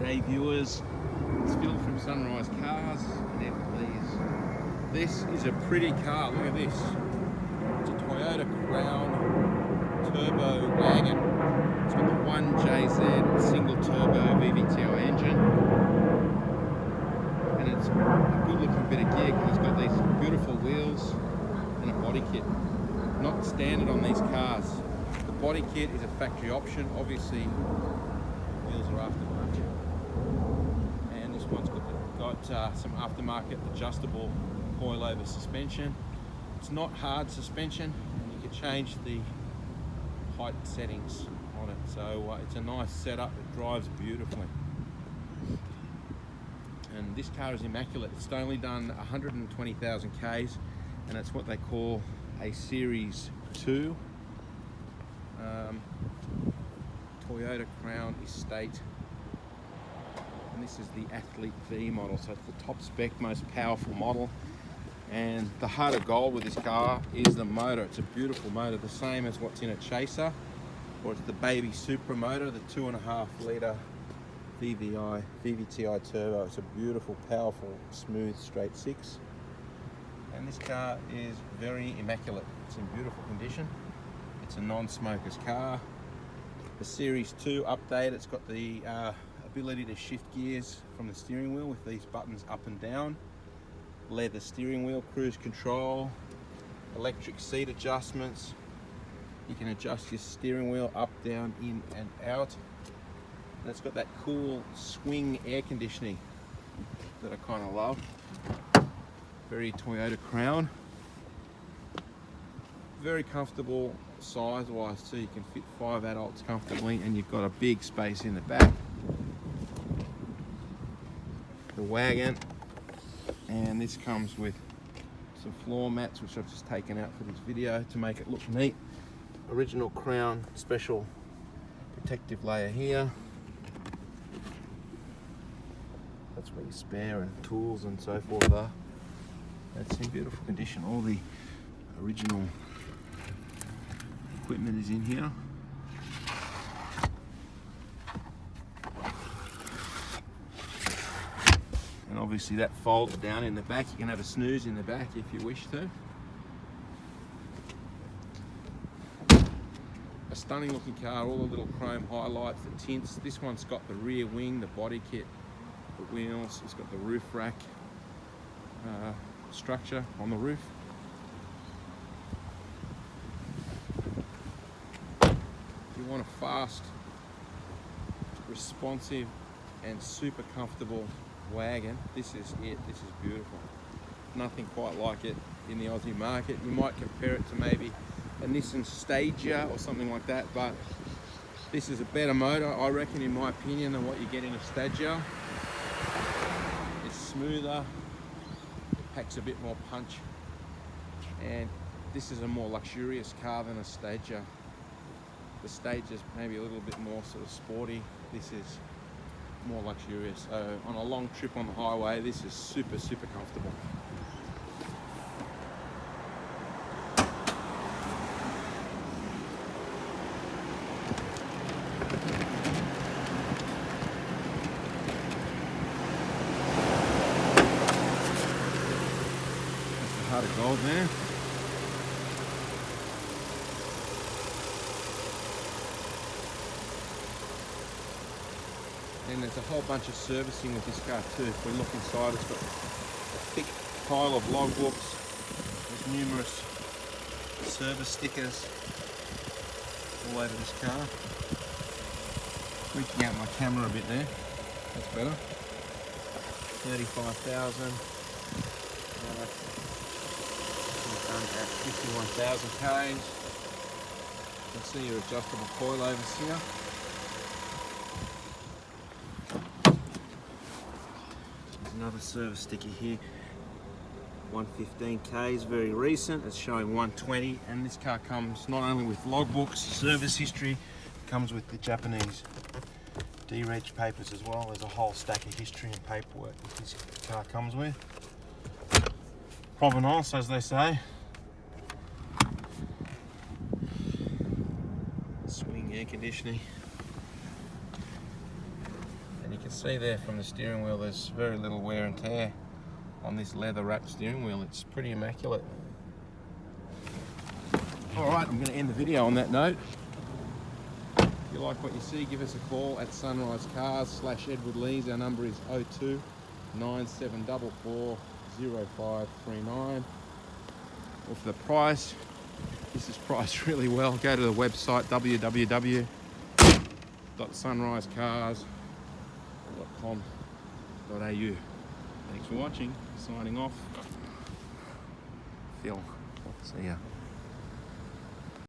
G'day viewers, it's Phil from Sunrise Cars, and please. This is a pretty car, look at this. It's a Toyota Crown Turbo Wagon. It's got the 1JZ single turbo VVTi engine. And it's a good looking bit of gear because it's got these beautiful wheels and a body kit. Not standard on these cars. The body kit is a factory option, obviously wheels are aftermarket. And this one's got some aftermarket adjustable coilover suspension. It's not hard suspension, and you can change the height settings on it. So it's a nice setup, it drives beautifully. And this car is immaculate. It's only done 120,000 Ks, and it's what they call a Series 2 Toyota Crown Estate. And this is the Athlete V model, so it's the top spec, most powerful model. And the heart of gold with this car is the motor. It's a beautiful motor, the same as what's in a Chaser, or it's the baby Supra motor, the 2.5 litre VVTi turbo. It's a beautiful, powerful, smooth, straight six. And this car is very immaculate. It's in beautiful condition. It's a non-smoker's car. The Series 2 update, it's got the ability to shift gears from the steering wheel with these buttons up and down. Leather steering wheel, cruise control, electric seat adjustments. You can adjust your steering wheel up, down, in and out. And it's got that cool swing air conditioning that I kind of love. Very Toyota Crown. Very comfortable size-wise too. You can fit 5 adults comfortably, and you've got a big space in the back. The wagon, and this comes with some floor mats, which I've just taken out for this video to make it look neat. Original Crown special protective layer here. That's where your spare and tools and so forth are. That's in beautiful condition. All the original equipment is in here. And obviously that folds down in the back. You can have a snooze in the back if you wish to. A stunning looking car, all the little chrome highlights, the tints. This one's got the rear wing, the body kit, the wheels. It's got the roof rack structure on the roof. If you want a fast, responsive and super comfortable wagon, this is it. This is beautiful. Nothing quite like it in the Aussie market. You might compare it to maybe a Nissan Stagia or something like that, but this is a better motor, I reckon, in my opinion, than what you get in a Stagia. It's smoother, it packs a bit more punch, and this is a more luxurious car than a Stagia. The Stagia's maybe a little bit more sort of sporty. This is more luxurious. So on a long trip on the highway, this is super, super comfortable. That's the heart of gold there. And there's a whole bunch of servicing with this car too. If we look inside, it's got a thick pile of logbooks. There's numerous service stickers all over this car. Freaking out my camera a bit there. That's better. 35,000. Done at 51,000 Ks. You can see your adjustable coilovers here. Another service sticker here, 115 Ks, very recent. It's showing 120, and this car comes not only with logbooks, service history, it comes with the Japanese D-reg papers as well. There's a whole stack of history and paperwork that this car comes with. Provenance, as they say. Swing air conditioning. can see there from the steering wheel, there's very little wear and tear on this leather wrapped steering wheel. It's pretty immaculate. Alright, I'm going to end the video on that note. If you like what you see, give us a call at Sunrise Cars /Edward Lees. Our number is 02 9744 0539. Or for the price, this is priced really well. Go to the website www.sunrisecars.com.au. Thanks for watching. Signing off. Phil. See ya.